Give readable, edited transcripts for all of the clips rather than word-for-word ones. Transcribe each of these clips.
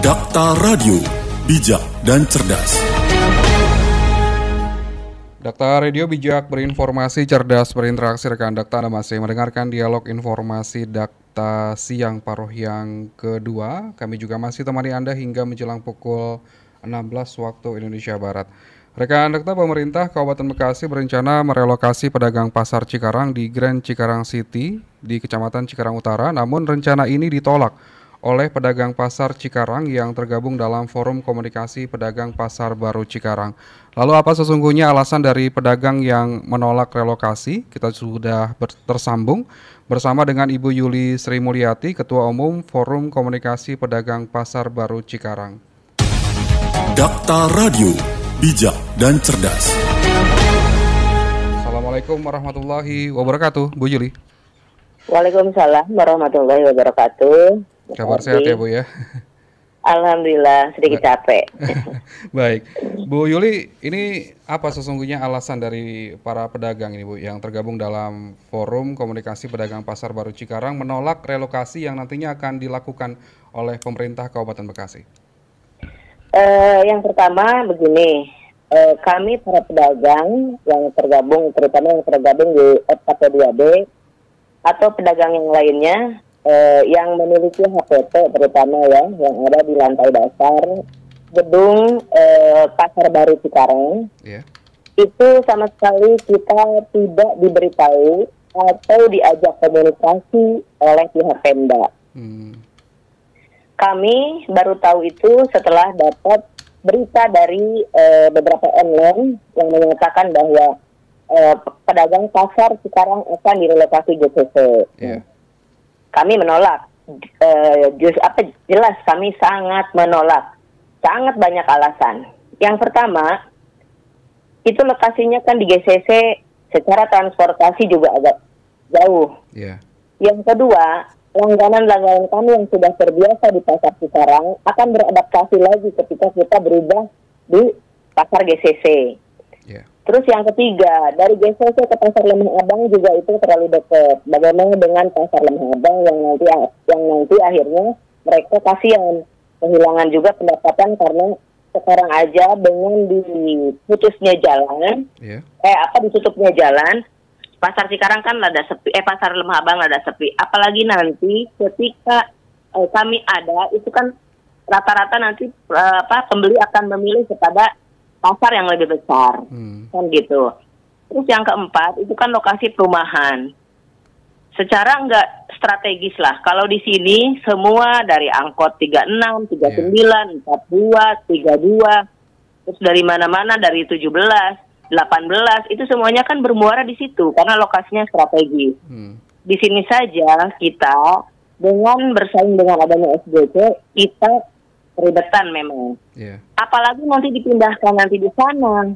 Dakta Radio, bijak dan cerdas. Dakta Radio bijak berinformasi, cerdas berinteraksi. Rekan Dakta, Anda masih mendengarkan dialog informasi Dakta siang paruh yang kedua. Kami juga masih temani Anda hingga menjelang pukul 16 waktu Indonesia Barat. Rekan Dakta, pemerintah Kabupaten Bekasi berencana merelokasi pedagang pasar Cikarang di Grand Cikarang City di Kecamatan Cikarang Utara. Namun rencana ini ditolak oleh pedagang pasar Cikarang yang tergabung dalam Forum Komunikasi Pedagang Pasar Baru Cikarang. Lalu apa sesungguhnya alasan dari pedagang yang menolak relokasi? Kita sudah tersambung bersama dengan Ibu Yuli Sri Mulyati, Ketua Umum Forum Komunikasi Pedagang Pasar Baru Cikarang. Dakta Radio, bijak dan cerdas. Assalamualaikum warahmatullahi wabarakatuh, Bu Yuli. Waalaikumsalam warahmatullahi wabarakatuh. Kabar sehat ya Bu ya? Alhamdulillah, sedikit capek. Baik, Bu Yuli, ini apa sesungguhnya alasan dari para pedagang ini Bu yang tergabung dalam Forum Komunikasi Pedagang Pasar Baru Cikarang menolak relokasi yang nantinya akan dilakukan oleh pemerintah Kabupaten Bekasi? Yang pertama begini, kami para pedagang yang tergabung, terutama yang tergabung di FKP2B atau pedagang yang lainnya, yang memiliki HPT terutama ya, yang ada di lantai dasar gedung Pasar Baru Cikarang, itu sama sekali kita tidak diberitahu atau diajak komunikasi oleh pihak Pemda. Kami baru tahu itu setelah dapat berita dari beberapa online yang menyatakan bahwa pedagang pasar Cikarang akan direlokasi GCC. Kami menolak, jelas kami sangat menolak, sangat banyak alasan. Yang pertama, itu lokasinya kan di GCC, secara transportasi juga agak jauh. Yang kedua, langganan-langganan kami yang sudah terbiasa di pasar Cikarang akan beradaptasi lagi ketika kita berubah di pasar GCC. Terus yang ketiga, dari GCC ke Pasar Lemah Abang juga itu terlalu dekat. Bagaimana dengan Pasar Lemah Abang yang nanti akhirnya mereka kasihan, kehilangan juga pendapatan karena sekarang aja dengan diputusnya jalan, ditutupnya jalan, Pasar Cikarang kan lada sepi, Pasar Lemah Abang lada sepi. Apalagi nanti ketika kami ada, itu kan rata-rata nanti pembeli akan memilih kepada pasar yang lebih besar, kan gitu. Terus yang keempat, itu kan lokasi perumahan. Secara nggak strategis lah. Kalau di sini semua dari angkot 36, 39, 42, 32, terus dari mana-mana dari 17, 18, itu semuanya kan bermuara di situ karena lokasinya strategis. Di sini saja kita dengan bersaing dengan adanya SDC, kita keribetan memang. Apalagi nanti dipindahkan nanti di sana.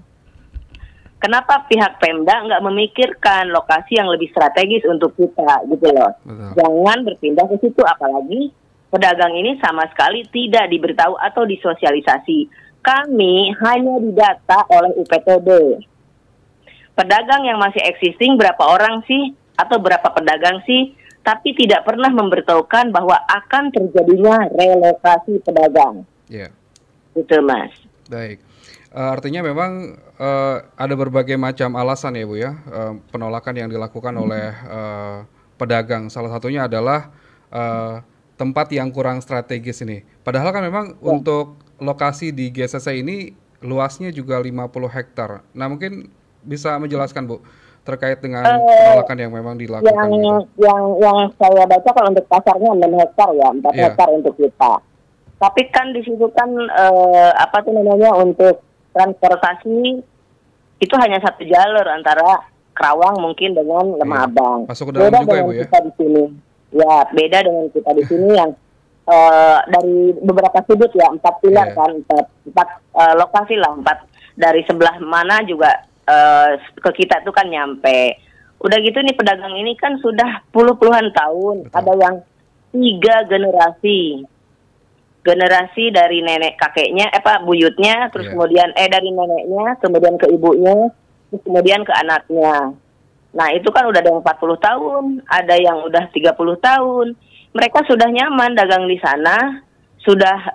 Kenapa pihak Pemda nggak memikirkan lokasi yang lebih strategis untuk kita, gitu loh. Jangan berpindah ke situ, apalagi pedagang ini sama sekali tidak diberitahu atau disosialisasi. Kami hanya didata oleh UPTD. Pedagang yang masih existing berapa orang sih? Atau berapa pedagang sih? Tapi tidak pernah memberitahukan bahwa akan terjadinya relokasi pedagang. Itu Mas. Baik. Artinya memang ada berbagai macam alasan ya Bu ya, penolakan yang dilakukan oleh pedagang. Salah satunya adalah tempat yang kurang strategis ini. Padahal kan memang untuk lokasi di GCC ini luasnya juga 50 hektar. Nah mungkin bisa menjelaskan Bu terkait dengan penolakan yang memang dilakukan yang saya baca kalau untuk pasarnya 6 hektar ya, 4 hektar untuk kita. Tapi kan di situ kan untuk transportasi itu hanya satu jalur antara Kerawang mungkin dengan Lemah Abang. Masuk ke dalam beda juga ya Bu ya? Kita di sini. Ya, beda dengan kita di sini yang dari beberapa sudut ya, 4 pilar kan, 4 lokasi lah, 4 dari sebelah mana juga ke kita tuh kan nyampe. Udah gitu nih pedagang ini kan sudah puluhan tahun. Ada yang 3 generasi dari nenek kakeknya, buyutnya, terus kemudian dari neneknya, kemudian ke ibunya, terus kemudian ke anaknya. Nah itu kan udah ada yang 40 tahun, ada yang udah 30 tahun. Mereka sudah nyaman dagang di sana, sudah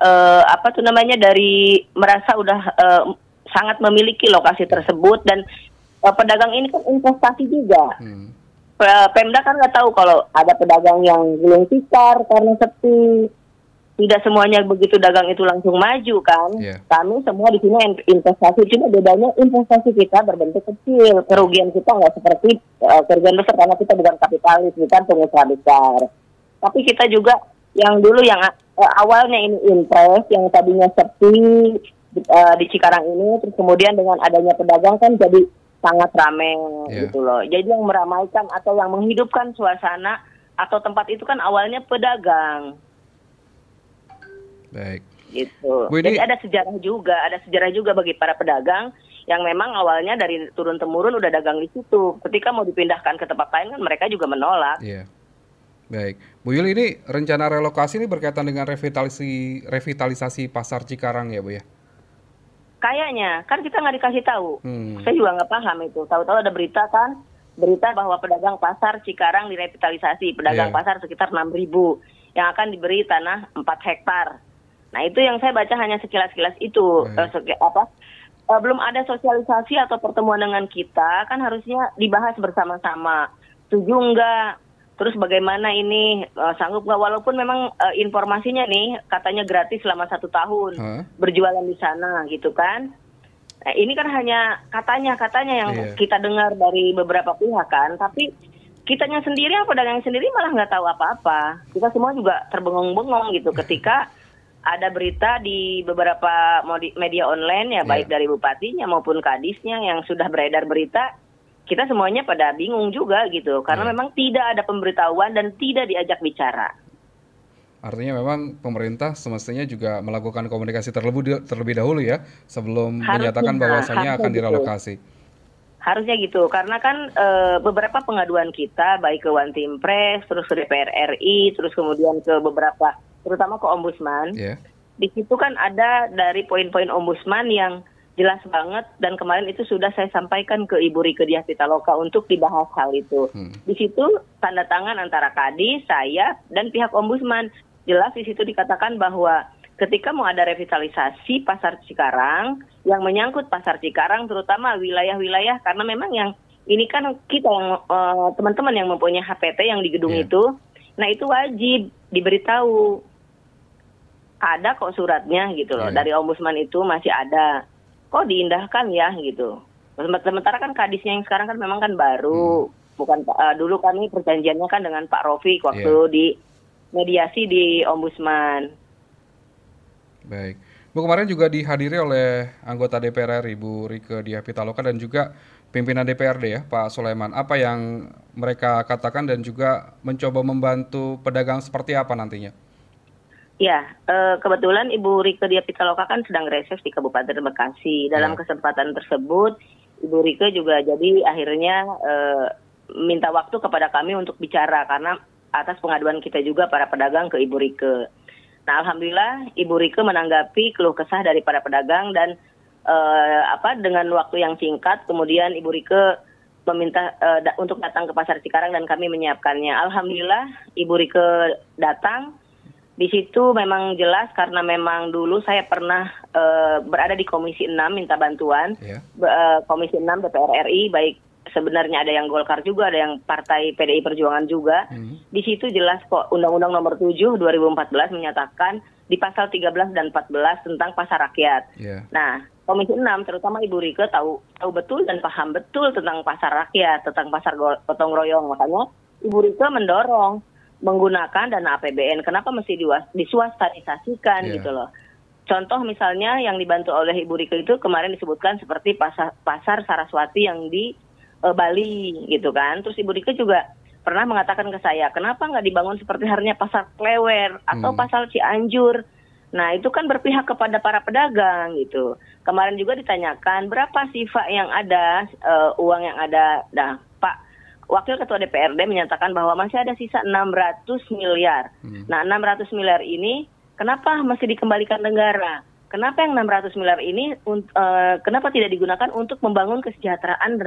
dari merasa udah sangat memiliki lokasi tersebut, dan pedagang ini kan investasi juga. Pemda kan nggak tahu kalau ada pedagang yang gulung tikar karena sepi. Tidak semuanya begitu dagang itu langsung maju kan. Kami semua di sini investasi, cuma bedanya investasi kita berbentuk kecil. Kerugian kita nggak seperti kerugian besar karena kita bukan kapitalis, bukan pengusaha besar. Tapi kita juga yang dulu yang awalnya ini invest, yang tadinya sepi di Cikarang ini, terus kemudian dengan adanya pedagang kan jadi sangat ramai gitu loh. Jadi yang meramaikan atau yang menghidupkan suasana atau tempat itu kan awalnya pedagang. Baik. Gitu. Jadi ada sejarah juga bagi para pedagang yang memang awalnya dari turun temurun udah dagang di situ. Ketika mau dipindahkan ke tempat lain kan mereka juga menolak. Iya. Baik, Bu Yuli, ini rencana relokasi ini berkaitan dengan revitalisasi pasar Cikarang ya, Bu ya? Kayaknya, kan kita nggak dikasih tahu. Saya juga nggak paham itu. Tahu-tahu ada berita bahwa pedagang pasar Cikarang direvitalisasi, pedagang pasar sekitar 6.000 yang akan diberi tanah 4 hektar. Nah itu yang saya baca hanya sekilas-kilas itu. Belum ada sosialisasi atau pertemuan dengan kita, kan harusnya dibahas bersama-sama. Setuju nggak? Terus bagaimana ini, sanggup nggak? Walaupun memang informasinya nih katanya gratis selama 1 tahun berjualan di sana gitu kan. Nah, ini kan hanya katanya yang kita dengar dari beberapa pihak kan. Tapi kitanya sendiri, pedagang sendiri malah nggak tahu apa-apa. Kita semua juga terbengong-bengong gitu ketika ada berita di beberapa media online ya, baik dari bupatinya maupun kadisnya yang sudah beredar berita, kita semuanya pada bingung juga gitu, karena memang tidak ada pemberitahuan dan tidak diajak bicara. Artinya memang pemerintah semestinya juga melakukan komunikasi terlebih dahulu ya, sebelum menyatakan bahwasannya akan direlokasi. Harusnya gitu, karena kan beberapa pengaduan kita, baik ke One Team Press, terus ke DPR RI, terus kemudian ke beberapa, terutama ke Ombudsman. Di situ kan ada dari poin-poin Ombudsman yang jelas banget, dan kemarin itu sudah saya sampaikan ke Ibu Rieke Diah Pitaloka untuk dibahas hal itu. Di situ tanda tangan antara Kadis, saya, dan pihak Ombudsman. Jelas di situ dikatakan bahwa ketika mau ada revitalisasi pasar Cikarang, yang menyangkut pasar Cikarang, terutama wilayah-wilayah, karena memang yang ini kan kita yang teman-teman yang mempunyai HPT yang di gedung itu, nah itu wajib diberitahu. Ada kok suratnya gitu loh, dari Ombudsman itu masih ada. Kok diindahkan ya gitu. Sementara kan kadisnya yang sekarang kan memang kan baru, bukan dulu kami perjanjiannya kan dengan Pak Rofiq waktu di mediasi di Ombudsman. Baik, Bu, kemarin juga dihadiri oleh anggota DPR RI Ibu Rieke Diah Pitaloka dan juga pimpinan DPRD ya Pak Sulaiman. Apa yang mereka katakan dan juga mencoba membantu pedagang seperti apa nantinya? Ya, kebetulan Ibu Rieke Diah Pitaloka kan sedang reses di Kabupaten Bekasi. Dalam kesempatan tersebut, Ibu Rieke juga jadi akhirnya minta waktu kepada kami untuk bicara karena atas pengaduan kita juga para pedagang ke Ibu Rieke. Nah, alhamdulillah Ibu Rieke menanggapi keluh kesah dari para pedagang dan dengan waktu yang singkat, kemudian Ibu Rieke meminta untuk datang ke Pasar Cikarang dan kami menyiapkannya. Alhamdulillah Ibu Rieke datang. Di situ memang jelas karena memang dulu saya pernah berada di Komisi 6 minta bantuan. Komisi 6 DPR RI, baik sebenarnya ada yang Golkar juga, ada yang Partai PDI Perjuangan juga. Di situ jelas kok Undang-Undang Nomor 7 2014 menyatakan di pasal 13 dan 14 tentang pasar rakyat. Nah, Komisi 6 terutama Ibu Rieke tahu betul dan paham betul tentang pasar rakyat, tentang pasar gotong royong. Makanya Ibu Rieke mendorong menggunakan dana APBN. Kenapa mesti diswastanisasikan gitu loh. Contoh misalnya yang dibantu oleh Ibu Rieke itu kemarin disebutkan seperti pasar Saraswati yang di Bali gitu kan. Terus Ibu Rieke juga pernah mengatakan ke saya, kenapa nggak dibangun seperti halnya pasar Klewer atau pasar Cianjur. Nah itu kan berpihak kepada para pedagang gitu. Kemarin juga ditanyakan berapa sih Pak yang ada, uang yang ada. Nah Pak Wakil Ketua DPRD menyatakan bahwa masih ada sisa 600 miliar. Nah 600 miliar ini kenapa masih dikembalikan negara? Kenapa yang 600 miliar ini kenapa tidak digunakan untuk membangun kesejahteraan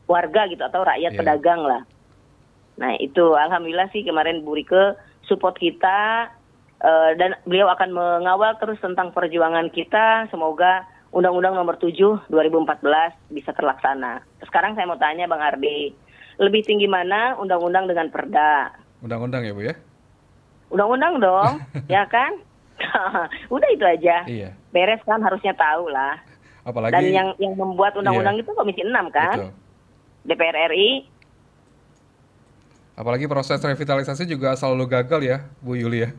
warga gitu atau rakyat pedagang lah. Nah itu alhamdulillah sih kemarin Bu Rieke support kita dan beliau akan mengawal terus tentang perjuangan kita. Semoga Undang-Undang Nomor 7 2014 bisa terlaksana. Sekarang saya mau tanya Bang Ardi, lebih tinggi mana undang-undang dengan perda? Undang-undang ya Bu ya? Undang-undang dong, ya kan? Udah itu aja. Iya. Beres kan, harusnya tahu lah. Apalagi Dan yang membuat undang-undang itu Komisi 6 kan? betul. DPR RI. Apalagi proses revitalisasi juga selalu gagal ya Bu Yuli ya?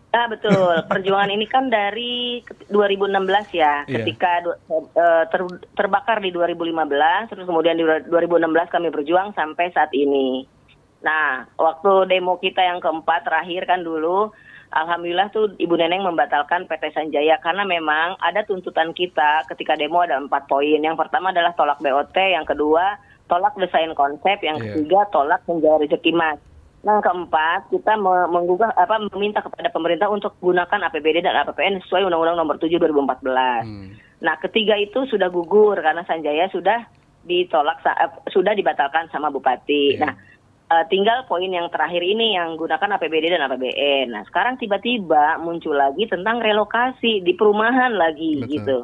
Ah betul, perjuangan ini kan dari 2016 ya, Iya. ketika terbakar di 2015, terus kemudian di 2016 kami berjuang sampai saat ini. Nah, waktu demo kita yang keempat terakhir kan dulu, alhamdulillah tuh Ibu Neneng membatalkan PT Sanjaya karena memang ada tuntutan kita ketika demo ada 4 poin. Yang pertama adalah tolak BOT, yang kedua tolak desain konsep, yang Iya. ketiga tolak menjual rezeki mas. Nah, keempat, kita meminta kepada pemerintah untuk gunakan APBD dan APBN sesuai Undang-Undang Nomor 7 2014. Nah, ketiga itu sudah gugur karena Sanjaya sudah sudah dibatalkan sama Bupati. Iya. Nah, tinggal poin yang terakhir ini yang gunakan APBD dan APBN. Nah, sekarang tiba-tiba muncul lagi tentang relokasi di perumahan lagi. Betul. Gitu.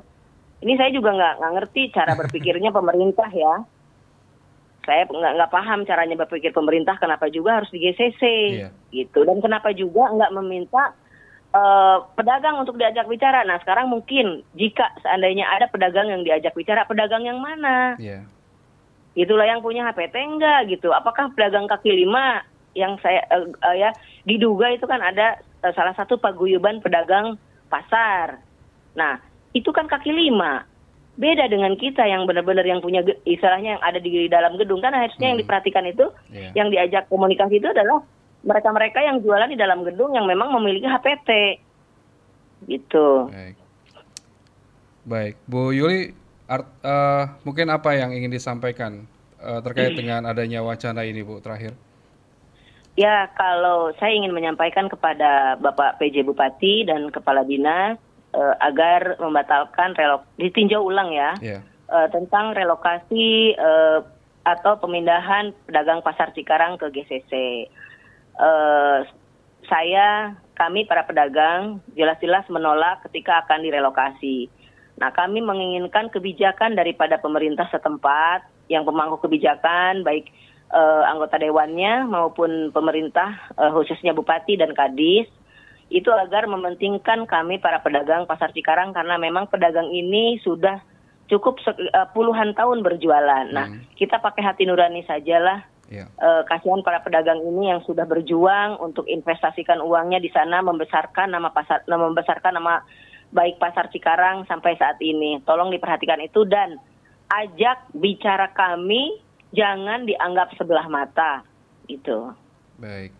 Ini saya juga nggak ngerti cara berpikirnya pemerintah ya. Saya nggak paham caranya berpikir pemerintah, kenapa juga harus di GCC, Iya. gitu. Dan kenapa juga nggak meminta pedagang untuk diajak bicara. Nah, sekarang mungkin jika seandainya ada pedagang yang diajak bicara, pedagang yang mana? Iya. Itulah yang punya HPT enggak gitu. Apakah pedagang kaki lima yang saya diduga itu kan ada salah satu paguyuban pedagang pasar. Nah, itu kan kaki lima. Beda dengan kita yang benar-benar yang punya istilahnya yang ada di dalam gedung. Kan harusnya yang diperhatikan itu, Iya. yang diajak komunikasi itu adalah mereka-mereka yang jualan di dalam gedung yang memang memiliki HPT. Gitu. Baik. Bu Yuli, mungkin apa yang ingin disampaikan terkait dengan adanya wacana ini Bu terakhir? Ya, kalau saya ingin menyampaikan kepada Bapak PJ Bupati dan Kepala Dinas agar membatalkan ditinjau ulang ya, Iya. tentang relokasi atau pemindahan pedagang pasar Cikarang ke GCC. Kami para pedagang jelas-jelas menolak ketika akan direlokasi. Nah, kami menginginkan kebijakan daripada pemerintah setempat, yang pemangku kebijakan, baik anggota dewannya maupun pemerintah, khususnya Bupati dan Kadis, itu agar mementingkan kami para pedagang pasar Cikarang karena memang pedagang ini sudah cukup puluhan tahun berjualan. Nah, kita pakai hati nurani sajalah. Iya. Kasihan para pedagang ini yang sudah berjuang untuk investasikan uangnya di sana, membesarkan nama baik pasar Cikarang sampai saat ini. Tolong diperhatikan itu dan ajak bicara kami, jangan dianggap sebelah mata. Gitu. Baik.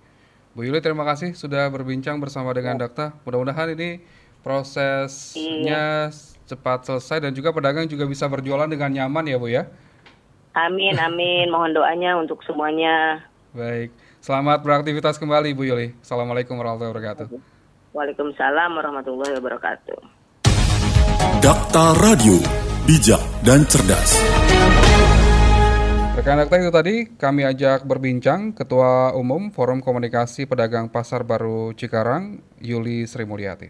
Bu Yuli, terima kasih sudah berbincang bersama dengan Dakta. Mudah-mudahan ini prosesnya cepat selesai dan juga pedagang juga bisa berjualan dengan nyaman ya Bu ya. Amin, amin. Mohon doanya untuk semuanya. Baik. Selamat beraktivitas kembali Bu Yuli. Assalamualaikum warahmatullahi wabarakatuh. Waalaikumsalam warahmatullahi wabarakatuh. Dakta Radio, bijak dan cerdas. Rekan Dakta, itu tadi kami ajak berbincang Ketua Umum Forum Komunikasi Pedagang Pasar Baru Cikarang, Yuli Sri Mulyati.